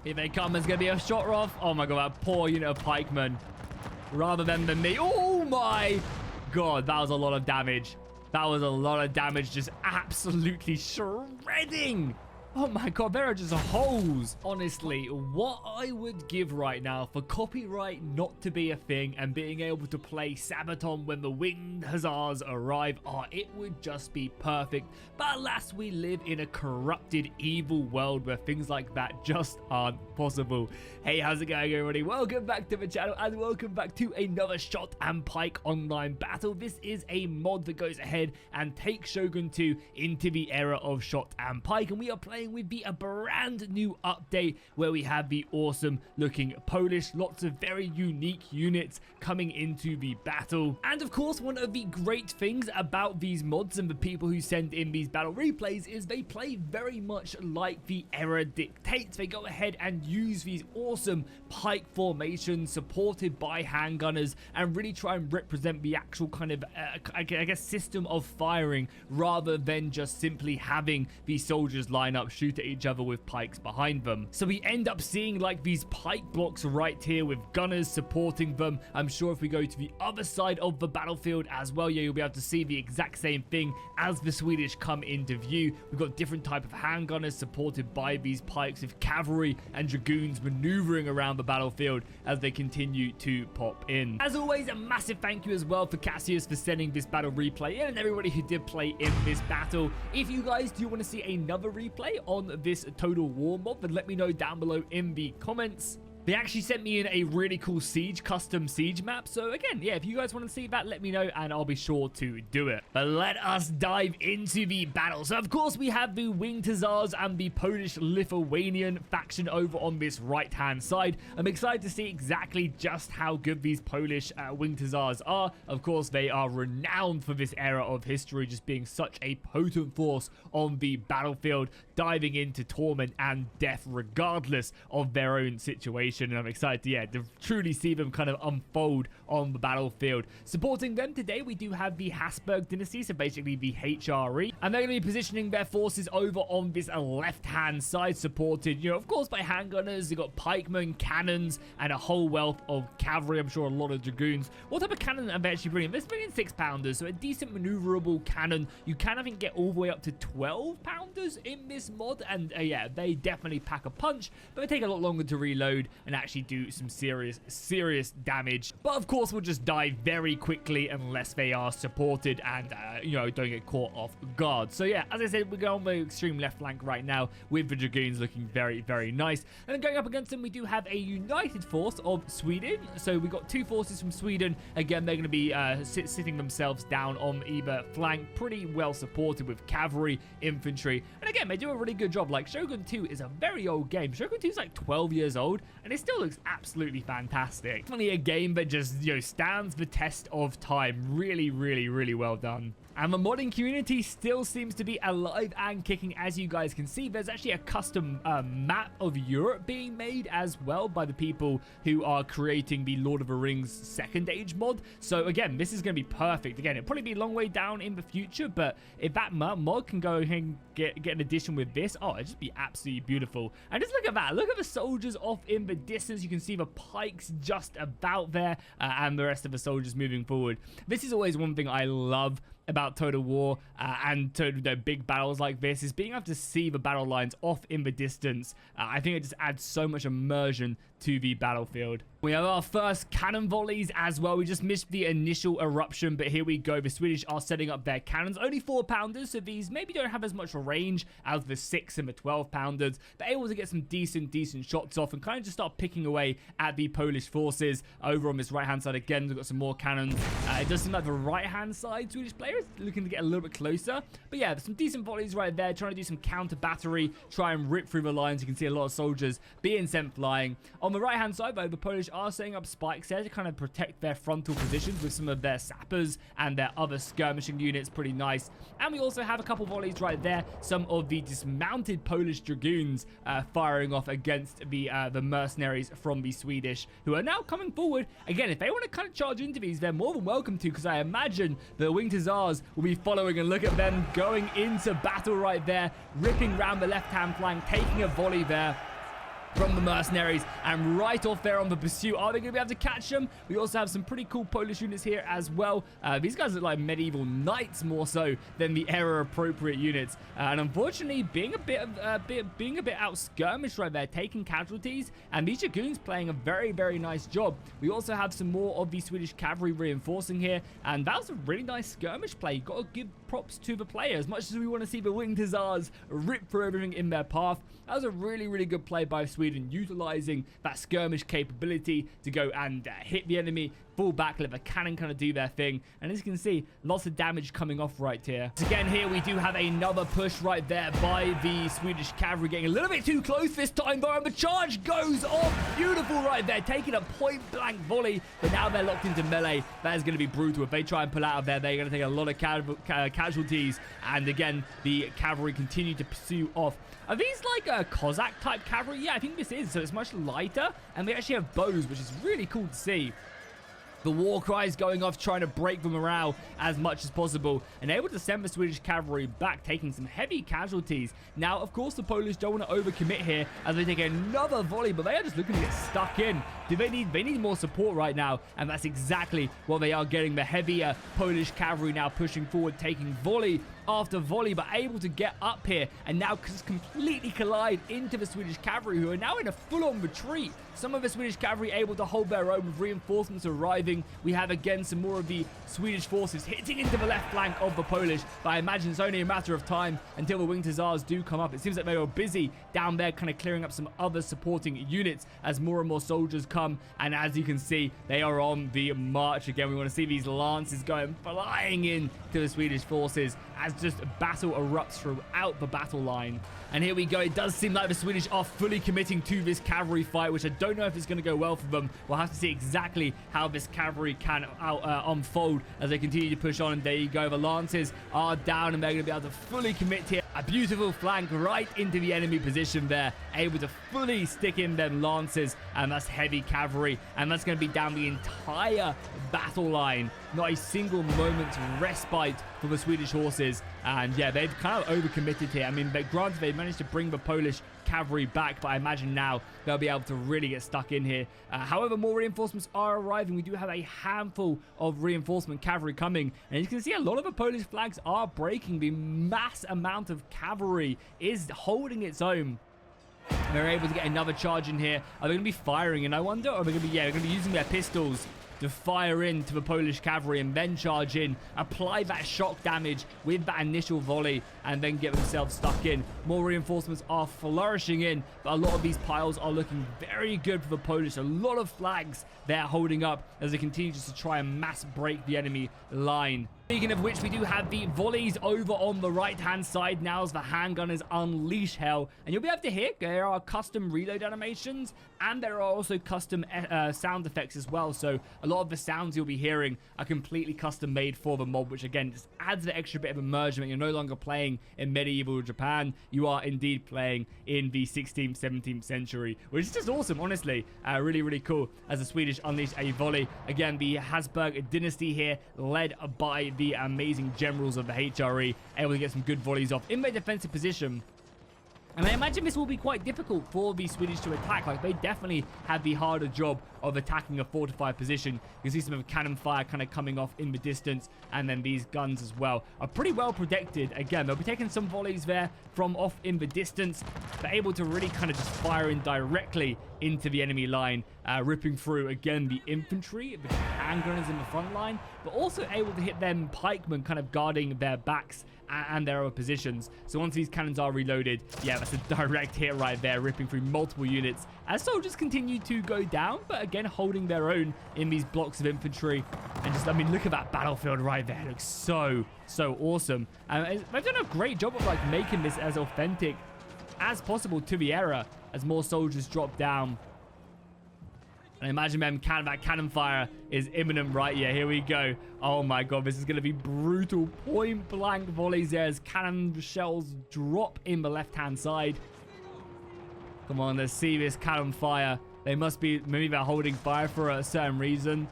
If they come, there's going to be a shot off. Oh my god, that poor unit of pikemen. Rather than me. Oh my god, that was a lot of damage. That was a lot of damage, just absolutely shredding. Oh my god, there are just holes. Honestly, what I would give right now for copyright not to be a thing and being able to play Sabaton when the winged hussars arrive, it would just be perfect. But alas, we live in a corrupted, evil world where things like that just aren't possible. Hey, how's it going, everybody? Welcome back to the channel and welcome back to another Shot and Pike online battle. This is a mod that goes ahead and takes Shogun 2 into the era of Shot and Pike, and we are playing with the brand new update where we have the awesome looking Polish, lots of very unique units coming into the battle. And of course, one of the great things about these mods and the people who send in these battle replays is they play very much like the era dictates. They go ahead and use these awesome pike formations supported by handgunners and really try and represent the actual kind of I guess system of firing rather than just simply having these soldiers line up, shoot at each other with pikes behind them. So we end up seeing like these pike blocks right here with gunners supporting them. I'm sure if we go to the other side of the battlefield as well, yeah, you'll be able to see the exact same thing as the Swedish come into view. We've got different type of handgunners supported by these pikes with cavalry and dragoons maneuvering around the battlefield as they continue to pop in. As always, a massive thank you as well for Cassius for sending this battle replay in and everybody who did play in this battle. If you guys do want to see another replay on this Total War mod, then let me know down below in the comments. They actually sent me in a really cool custom siege map. So again, yeah, if you guys want to see that, let me know and I'll be sure to do it. But let us dive into the battle. So of course we have the winged hussars and the Polish-Lithuanian faction over on this right-hand side. I'm excited to see exactly just how good these Polish winged hussars are. Of course, they are renowned for this era of history, just being such a potent force on the battlefield, diving into torment and death regardless of their own situation. And I'm excited to truly see them kind of unfold on the battlefield. Supporting them today, we do have the Habsburg dynasty, so basically the HRE, and they're going to be positioning their forces over on this left-hand side, supported, of course, by handgunners. They've got pikemen, cannons, and a whole wealth of cavalry. I'm sure a lot of dragoons. What type of cannon are they actually bringing? They're bringing 6-pounders, so a decent maneuverable cannon. You can, I think, get all the way up to 12-pounders in this mod, and yeah, they definitely pack a punch, but they take a lot longer to reload and actually do some serious damage. But of course, we'll just die very quickly unless they are supported and, don't get caught off guard. So yeah, as I said, we're going on the extreme left flank right now with the dragoons looking very, very nice. And then going up against them, we do have a united force of Sweden. So we've got two forces from Sweden. Again, they're going to be sitting themselves down on either flank, pretty well supported with cavalry, infantry. And again, they do a really good job. Like, Shogun 2 is a very old game. Shogun 2 is like 12 years old, and it still looks absolutely fantastic. Definitely a game that just, stands the test of time. Really, really, really well done. And the modding community still seems to be alive and kicking. As you guys can see, there's actually a custom map of Europe being made as well by the people who are creating the Lord of the Rings Second Age mod. So again, this is going to be perfect. Again, it'll probably be a long way down in the future, but if that mod can go and get an addition with this, it'd just be absolutely beautiful. And just look at that. Look at the soldiers off in the distance. You can see the pikes just about there and the rest of the soldiers moving forward. This is always one thing I love about Total War and big battles like this, is being able to see the battle lines off in the distance. I think it just adds so much immersion to the battlefield. We have our first cannon volleys as well. We just missed the initial eruption, but here we go. The Swedish are setting up their cannons. Only 4-pounders, so these maybe don't have as much range as the 6 and the 12-pounders, but able to get some decent shots off and kind of just start picking away at the Polish forces. Over on this right-hand side again, we've got some more cannons. It does seem like the right-hand side Swedish players looking to get a little bit closer. But yeah, there's some decent volleys right there, trying to do some counter battery, try and rip through the lines. You can see a lot of soldiers being sent flying. On the right-hand side, though, the Polish are setting up spikes there to kind of protect their frontal positions with some of their sappers and their other skirmishing units. Pretty nice. And we also have a couple volleys right there. Some of the dismounted Polish dragoons firing off against the mercenaries from the Swedish, who are now coming forward. Again, if they want to kind of charge into these, they're more than welcome to, because I imagine the winged hussars will be following, and look at them going into battle right there, ripping round the left-hand flank, taking a volley there. from the mercenaries, and right off there on the pursuit. Are they going to be able to catch them? We also have some pretty cool Polish units here as well. These guys look like medieval knights more so than the era appropriate units, and unfortunately being a bit out skirmished right there, taking casualties, and these dragoons playing a very nice job. We also have some more of the Swedish cavalry reinforcing here, and that was a really nice skirmish play. You've got to give props to the player. As much as we want to see the winged hussars rip through everything in their path, that was a really good play by Sweden, utilizing that skirmish capability to go and hit the enemy, fall back, let the cannon kind of do their thing. And as you can see, lots of damage coming off right here. So again, here we do have another push right there by the Swedish cavalry, getting a little bit too close this time though, and the charge goes off. Beautiful right there, taking a point blank volley, but now they're locked into melee. That is going to be brutal. If they try and pull out of there, they're going to take a lot of casualties. And again, the cavalry continue to pursue off. Are these like a Cossack type cavalry? Yeah, I think this is. So it's much lighter, and they actually have bows, which is really cool to see. The war cries going off, trying to break the morale as much as possible, and able to send the Swedish cavalry back, taking some heavy casualties. Now, of course, the Polish don't want to overcommit here as they take another volley, but they are just looking to get stuck in. They need more support right now, and that's exactly what they are getting. The heavier Polish cavalry now pushing forward, taking volley after volley, but able to get up here and now just completely collide into the Swedish cavalry, who are now in a full-on retreat. Some of the Swedish cavalry able to hold their own with reinforcements arriving. We have again some more of the Swedish forces hitting into the left flank of the Polish, but I imagine it's only a matter of time until the winged hussars do come up. It seems like they were busy down there kind of clearing up some other supporting units as more and more soldiers come, and as you can see, they are on the march again. We want to see these lances going flying in to the Swedish forces as just battle erupts throughout the battle line. And here we go. It does seem like the Swedish are fully committing to this cavalry fight, which I don't know if it's going to go well for them. We'll have to see exactly how this cavalry can unfold as they continue to push on. And there you go. The lances are down, and they're going to be able to fully commit here. A beautiful flank right into the enemy position there, able to fully stick in them lances, and that's heavy cavalry, and that's going to be down the entire battle line. Not a single moment's respite for the Swedish horses. And yeah, they've kind of overcommitted here. I mean, granted, they managed to bring the Polish cavalry back, but I imagine now they'll be able to really get stuck in here. However, more reinforcements are arriving. We do have a handful of reinforcement cavalry coming, and you can see a lot of the Polish flags are breaking. The mass amount of cavalry is holding its own. They're able to get another charge in here. Are they going to be firing? And I wonder, are they going to be, yeah, they're going to be using their pistols to fire into the Polish cavalry and then charge in, apply that shock damage with that initial volley, and then get themselves stuck in. More reinforcements are flourishing in, but a lot of these piles are looking very good for the Polish. A lot of flags they're holding up as they continue just to try and mass break the enemy line. Speaking of which, we do have the volleys over on the right-hand side now as the handgunners unleash hell. And you'll be able to hear there are custom reload animations, and there are also custom sound effects as well. So a lot of the sounds you'll be hearing are completely custom made for the mob, which again just adds an extra bit of immersion. You're no longer playing in medieval Japan. You are indeed playing in the 16th, 17th century, which is just awesome, honestly. Really cool as the Swedish unleash a volley. Again, the Habsburg dynasty here, led by the amazing generals of the HRE, able to get some good volleys off in their defensive position. And I imagine this will be quite difficult for the Swedish to attack. Like, they definitely have the harder job of attacking a fortified position. You can see some of the cannon fire kind of coming off in the distance, and then these guns as well are pretty well protected. Again, they'll be taking some volleys there from off in the distance. They're able to really kind of just fire in directly into the enemy line, ripping through, again, the infantry, the handgunners in the front line, but also able to hit them pikemen kind of guarding their backs and their other positions. So once these cannons are reloaded, yeah, that's a direct hit right there, ripping through multiple units as soldiers continue to go down, but again, holding their own in these blocks of infantry. And just, I mean, look at that battlefield right there. It looks so awesome. And they've done a great job of like making this as authentic as possible to the era as more soldiers drop down. And I imagine them that cannon fire is imminent right here. Here we go. Oh my god, this is going to be brutal. Point blank volleys there as cannon shells drop in the left-hand side. Come on, let's see this cannon fire. They must be, maybe they're holding fire for a certain reason.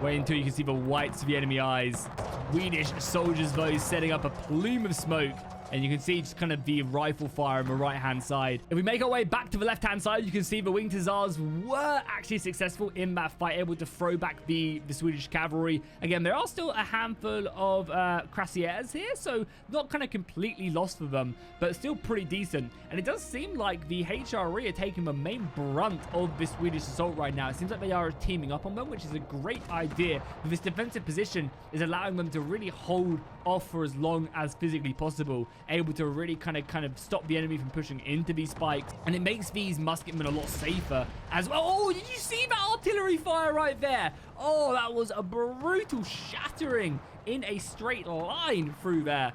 Wait until you can see the whites of the enemy eyes. Swedish soldiers, though, setting up a plume of smoke And you can see just kind of the rifle fire on the right-hand side. If we make our way back to the left-hand side, you can see the Winged Hussars were actually successful in that fight, able to throw back the Swedish cavalry. Again, there are still a handful of cuirassiers here, so not kind of completely lost for them, but still pretty decent. And it does seem like the HRE are taking the main brunt of the Swedish assault right now. It seems like they are teaming up on them, which is a great idea. But this defensive position is allowing them to really hold off for as long as physically possible, able to really kind of stop the enemy from pushing into these spikes. And it makes these musketmen a lot safer as well. Oh, did you see that artillery fire right there? Oh, that was a brutal shattering in a straight line through their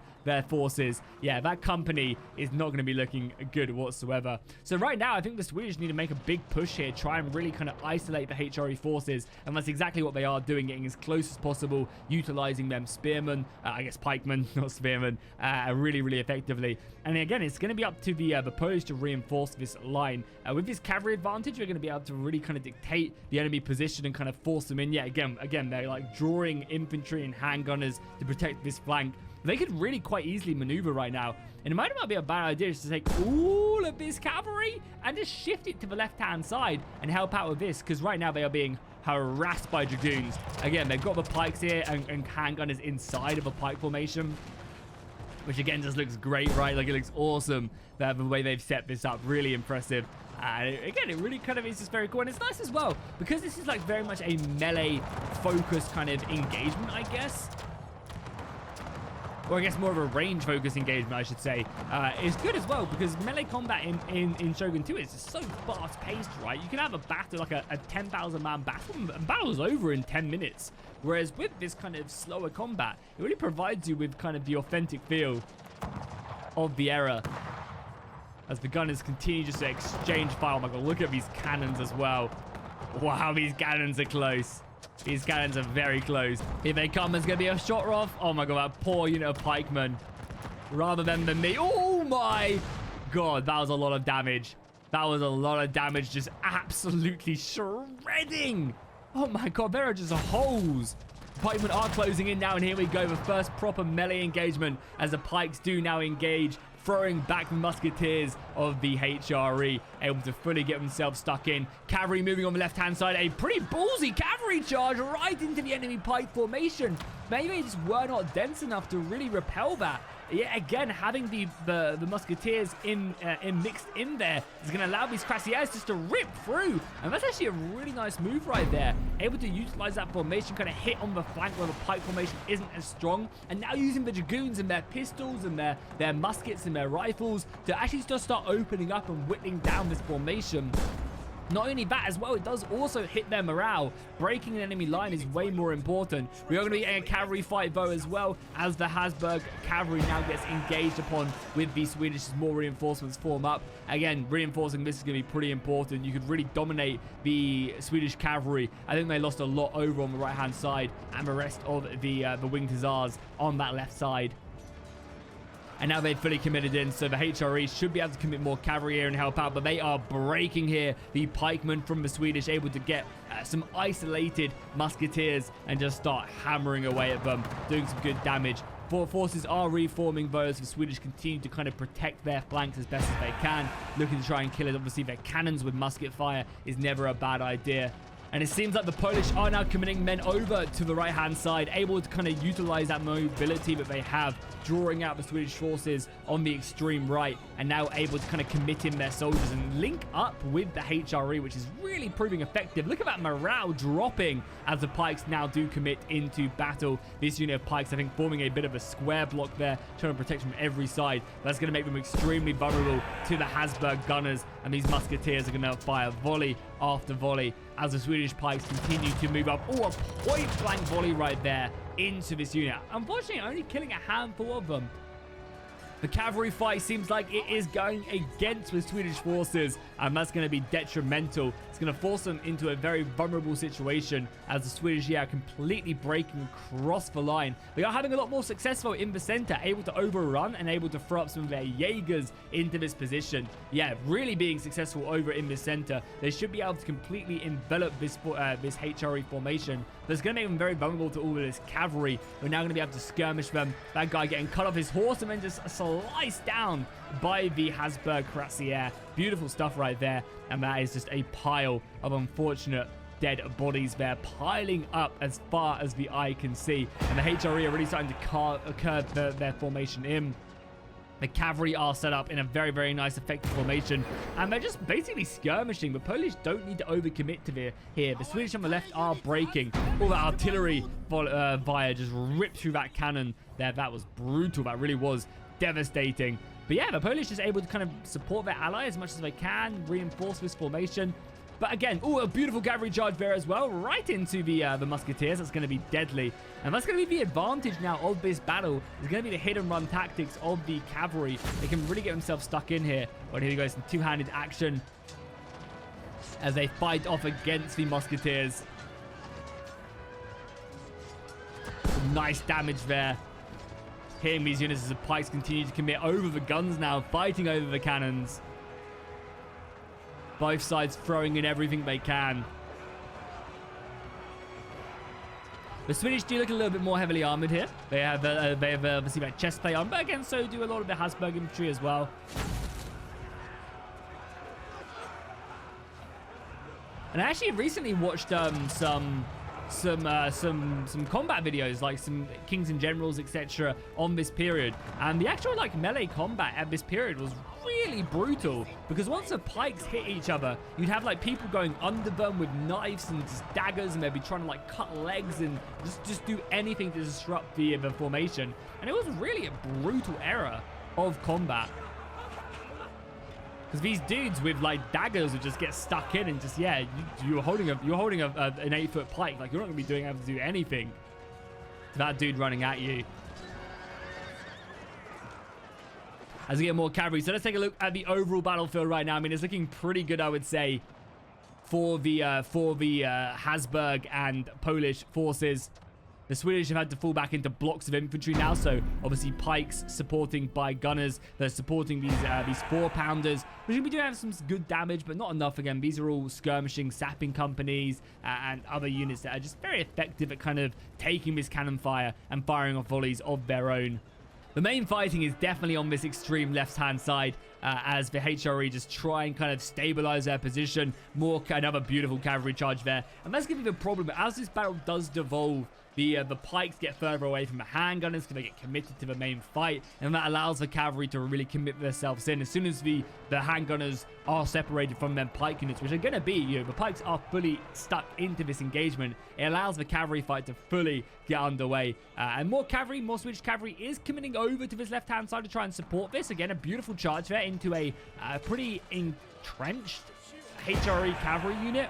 forces. Yeah, that company is not going to be looking good whatsoever. So right now, I think the Swedish need to make a big push here, try and really kind of isolate the HRE forces, and that's exactly what they are doing, getting as close as possible, utilizing them spearmen, I guess pikemen, not spearmen, really effectively. And again, it's going to be up to the Polish to reinforce this line. With this cavalry advantage, we're going to be able to really kind of dictate the enemy position and kind of force them in. Yeah, again, they're like drawing infantry and handgunners to protect this flank. They could really quite easily maneuver right now. And it might not be a bad idea just to take all of this cavalry and just shift it to the left-hand side and help out with this, because right now they are being harassed by dragoons. Again, they've got the pikes here and handgunners inside of a pike formation, which again just looks great, right? Like, it looks awesome, the way they've set this up. Really impressive. Again, it really kind of is just very cool. And it's nice as well, because this is like very much a melee-focused kind of engagement, I guess. Or I guess more of a range-focused engagement, I should say. It's good as well, because melee combat in Shogun 2 is just so fast-paced, right? You can have a battle, like a 10,000-man battle, and battle's over in 10 minutes. Whereas with this kind of slower combat, it really provides you with kind of the authentic feel of the era. As the gunners continue just to exchange fire. Oh my god, look at these cannons as well. Wow, these cannons are close. These cannons are very close. Here they come. There's going to be a shot off. Oh my god, that poor unit of pikemen. Rather than me. Oh my god, that was a lot of damage. That was a lot of damage, just absolutely shredding. Oh my god, there are just holes. Pikemen are closing in now, and here we go. The first proper melee engagement as the pikes do now engage, throwing back the musketeers of the HRE, able to fully get themselves stuck in. Cavalry moving on the left-hand side. A pretty ballsy cavalry charge right into the enemy pike formation. Maybe they just were not dense enough to really repel that. Yeah, again, having the musketeers mixed in there is going to allow these cuirassiers just to rip through. And that's actually a really nice move right there. Able to utilize that formation, kind of hit on the flank where the pike formation isn't as strong. And now using the dragoons and their pistols and their muskets and their rifles to actually just start opening up and whittling down this formation. Not only that as well, it does also hit their morale. Breaking an enemy line is way more important. We are going to be getting a cavalry fight though as well, as the Habsburg cavalry now gets engaged upon with the Swedish as more reinforcements form up. Again, reinforcing this is going to be pretty important. You could really dominate the Swedish cavalry. I think they lost a lot over on the right hand side, and the rest of the Winged Hussars on that left side. And now they've fully committed in, so the HRE should be able to commit more cavalry here and help out, but they are breaking here. The pikemen from the Swedish able to get some isolated musketeers and just start hammering away at them, doing some good damage. Forces are reforming though, as the Swedish continue to kind of protect their flanks as best as they can, looking to try and kill it. Obviously, their cannons with musket fire is never a bad idea. And it seems like the Polish are now committing men over to the right-hand side, able to kind of utilize that mobility that they have, drawing out the Swedish forces on the extreme right, and now able to kind of commit in their soldiers and link up with the HRE, which is really proving effective. Look at that morale dropping as the pikes now do commit into battle. This unit of pikes, I think, forming a bit of a square block there, trying to protect from every side. That's going to make them extremely vulnerable to the Habsburg gunners, and these musketeers are going to fire volley after volley as the Swedish pikes continue to move up. Oh, a point-blank volley right there into this unit. Unfortunately, only killing a handful of them. The cavalry fight seems like it is going against the Swedish forces, and that's going to be detrimental. It's going to force them into a very vulnerable situation as the Swedish are completely breaking across the line. They are having a lot more success though in the center, able to overrun and able to throw up some of their Jaegers into this position. Yeah, really being successful over in the center. They should be able to completely envelop this HRE formation. That's going to make them very vulnerable to all of this cavalry. We're now going to be able to skirmish them. That guy getting cut off his horse and then just sliced down by the Habsburg Cuirassier. Beautiful stuff right there. And that is just a pile of unfortunate dead bodies there, piling up as far as the eye can see. And the HRE are really starting to curve their formation in. The cavalry are set up in a very, very nice, effective formation. And they're just basically skirmishing. The Polish don't need to overcommit to here. The Swedish on the left are breaking. All that artillery fire just ripped through that cannon there. That was brutal. That really was devastating. But yeah, the Polish is able to kind of support their ally as much as they can, reinforce this formation. But again, a beautiful cavalry charge there as well, right into the musketeers. That's going to be deadly. And that's going to be the advantage now of this battle. It's going to be the hit and run tactics of the cavalry. They can really get themselves stuck in here. But here we go, some two-handed action as they fight off against the musketeers. Some nice damage there. Hitting these units as the pikes continue to commit over the guns now, fighting over the cannons. Both sides throwing in everything they can. The Swedish do look a little bit more heavily armored here. They have obviously that chest plate on, but again, so do a lot of the Habsburg infantry as well. And I actually recently watched some combat videos, like some kings and generals, etc., on this period. And the actual like melee combat at this period was really brutal, because once the pikes hit each other, you'd have like people going under them with knives and just daggers, and they'd be trying to like cut legs and just do anything to disrupt the formation. And it was really a brutal era of combat, because these dudes with like daggers would just get stuck in and just, yeah, you're holding an 8-foot pike. Like, you're not gonna be able to do anything to that dude running at you. As we get more cavalry, so let's take a look at the overall battlefield right now. I mean, it's looking pretty good, I would say, for the Habsburg and Polish forces. The Swedish have had to fall back into blocks of infantry now, so obviously pikes supporting by gunners. They're supporting these 4-pounders, which we do have some good damage, but not enough. Again, these are all skirmishing, sapping companies and other units that are just very effective at kind of taking this cannon fire and firing off volleys of their own. The main fighting is definitely on this extreme left-hand side, as the HRE just try and kind of stabilize their position. Another beautiful cavalry charge there. And that's going to be the problem. As this battle does devolve, the pikes get further away from the handgunners because they get committed to the main fight, and that allows the cavalry to really commit themselves in. As soon as the handgunners are separated from their pike units, which are going to be, the pikes are fully stuck into this engagement, it allows the cavalry fight to fully get underway. And more Swedish cavalry is committing over to this left-hand side to try and support this. Again, a beautiful charge there into a pretty entrenched HRE cavalry unit.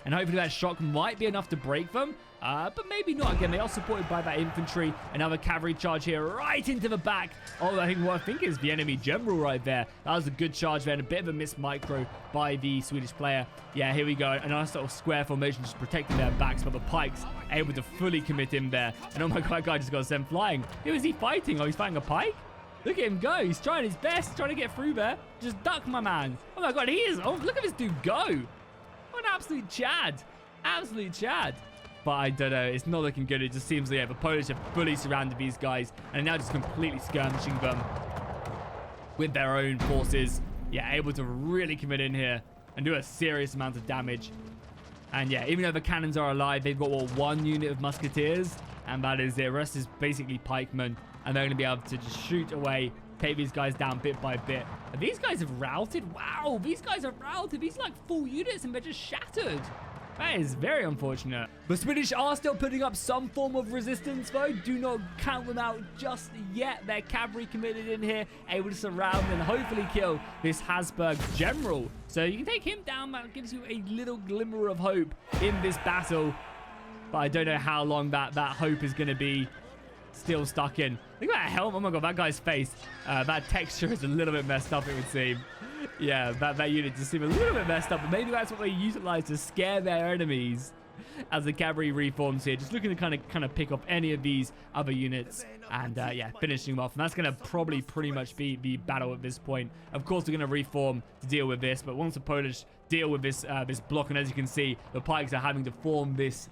And hopefully that shock might be enough to break them. But maybe not. Again, they are supported by that infantry. Another cavalry charge here right into the back. Oh, what I think is the enemy general right there. That was a good charge there, and a bit of a missed micro by the Swedish player. Yeah, here we go. A nice little square formation just protecting their backs, but the pikes able to fully commit in there. And oh my god, that guy just got sent flying. Who is he fighting? Oh, he's fighting a pike? Look at him go. He's trying his best. He's trying to get through there. Just duck, my man. Oh my god, he is. Oh, look at this dude go. What an absolute Chad. Absolute Chad. But I don't know. It's not looking good. It just seems like the Polish have fully surrounded these guys and are now just completely skirmishing them with their own forces. Yeah, able to really commit in here and do a serious amount of damage. And yeah, even though the cannons are alive, they've got, what, 1 unit of musketeers? And that is it. The rest is basically pikemen. And they're going to be able to just shoot away, take these guys down bit by bit. And these guys have routed. Wow, these guys are routed. These are like full units and they're just shattered. That is very unfortunate. The Swedish are still putting up some form of resistance, though. Do not count them out just yet. Their cavalry committed in here, able to surround and hopefully kill this Habsburg general. So you can take him down. That gives you a little glimmer of hope in this battle. But I don't know how long that hope is going to be still stuck in. Look at that helm. Oh my god, that guy's face. That texture is a little bit messed up, it would seem. Yeah, that unit just seemed a little bit messed up, but maybe that's what they utilize to scare their enemies as the cavalry reforms here. Just looking to kind of pick up any of these other units and yeah, finishing them off. And that's going to probably pretty much be the battle at this point. Of course, they're going to reform to deal with this, but once the Polish deal with this block, and as you can see, the pikes are having to form this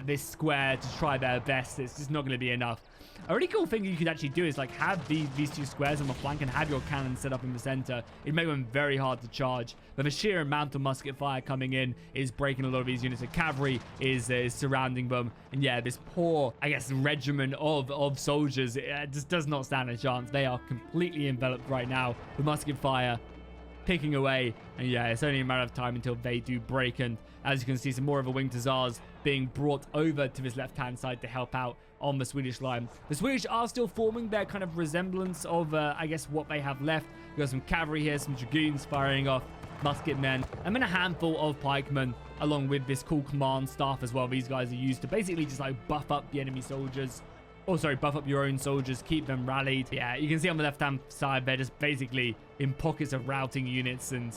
this square to try their best. It's just not going to be enough. A really cool thing you could actually do is like have these two squares on the flank and have your cannon set up in the center. It made them very hard to charge. But the sheer amount of musket fire coming in is breaking a lot of these units. The cavalry is surrounding them. And yeah, this poor, I guess, regiment of soldiers just does not stand a chance. They are completely enveloped right now with musket fire picking away. And yeah, it's only a matter of time until they do break. And as you can see, some more of the winged hussars being brought over to this left-hand side to help out on the Swedish line. The Swedish are still forming their kind of resemblance of, I guess, what they have left. We've got some cavalry here, some dragoons firing off musket men, and then a handful of pikemen, along with this cool command staff as well. These guys are used to basically just like buff up the enemy soldiers. Oh, sorry, buff up your own soldiers, keep them rallied. Yeah, you can see on the left-hand side, they're just basically in pockets of routing units, and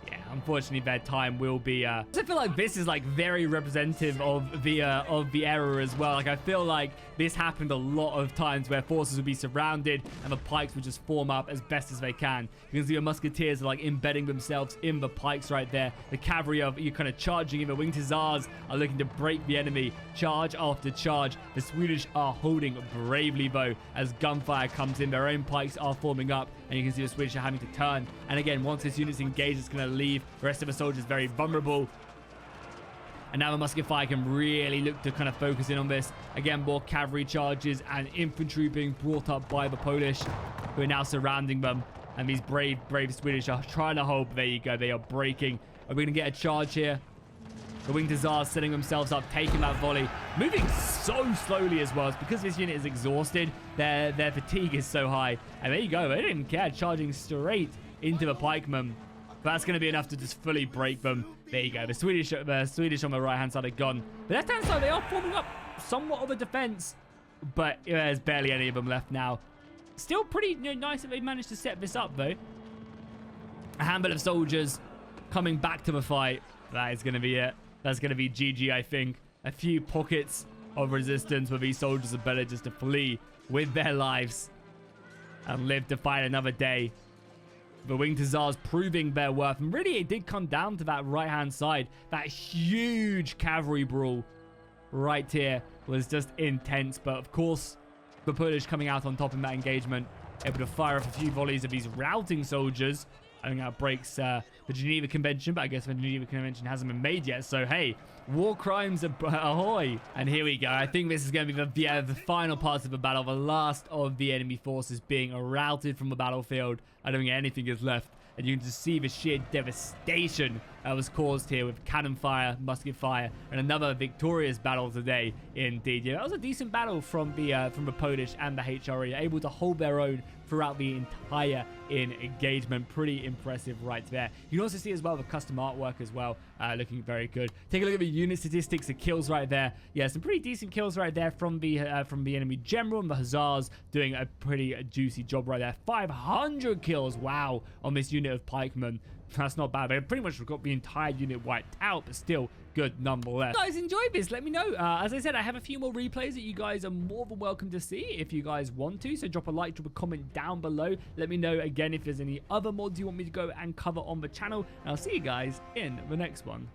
yeah, unfortunately, their time will be. I feel like this is like very representative of the era as well. Like I feel like this happened a lot of times where forces would be surrounded and the pikes would just form up as best as they can. You can see the musketeers are like embedding themselves in the pikes right there. The cavalry are kind of charging in. The winged hussars are looking to break the enemy, charge after charge. The Swedish are holding bravely though as gunfire comes in. Their own pikes are forming up, and you can see the Swedish are having to turn. And again, once this unit's engaged, it's going to leave the rest of the soldiers very vulnerable. And now the musket fire can really look to kind of focus in on this. Again, more cavalry charges and infantry being brought up by the Polish, who are now surrounding them. And these brave Swedish are trying to hold. There you go. They are breaking. Are we going to get a charge here? The winged hussars setting themselves up, taking that volley, moving so slowly as well. It's because this unit is exhausted. Their fatigue is so high. And there you go. They didn't care, charging straight into the pikemen. But that's going to be enough to just fully break them. There you go. The Swedish on the right-hand side are gone. The left-hand side, they are forming up somewhat of a defense. But there's barely any of them left now. Still pretty nice that they managed to set this up, though. A handful of soldiers coming back to the fight. That is going to be it. That's going to be GG, I think. A few pockets of resistance where these soldiers are better just to flee with their lives and live to fight another day. The winged hussars proving their worth. And really, it did come down to that right-hand side. That huge cavalry brawl right here was just intense. But, of course, the Polish coming out on top in that engagement, able to fire off a few volleys of these routing soldiers. I think that breaks the Geneva Convention, but I guess the Geneva Convention hasn't been made yet. So, hey, war crimes ahoy. And here we go. I think this is going to be the final part of the battle. The last of the enemy forces being routed from the battlefield. I don't think anything is left. And you can just see the sheer devastation that was caused here with cannon fire, musket fire, and another victorious battle today indeed. Yeah, that was a decent battle from the Polish and the HRE, able to hold their own throughout the entire engagement. Pretty impressive right there. You can also see as well the custom artwork as well, looking very good. Take a look at the unit statistics, the kills right there. Yeah, some pretty decent kills right there from the enemy general, and the hussars doing a pretty juicy job right there. 500 kills, wow, on this unit of pikemen. That's not bad. They pretty much got the entire unit wiped out, but still good nonetheless. If you guys enjoyed this, let me know. As I said, I have a few more replays that you guys are more than welcome to see if you guys want to. So drop a like, drop a comment down below. Let me know again if there's any other mods you want me to go and cover on the channel. And I'll see you guys in the next one.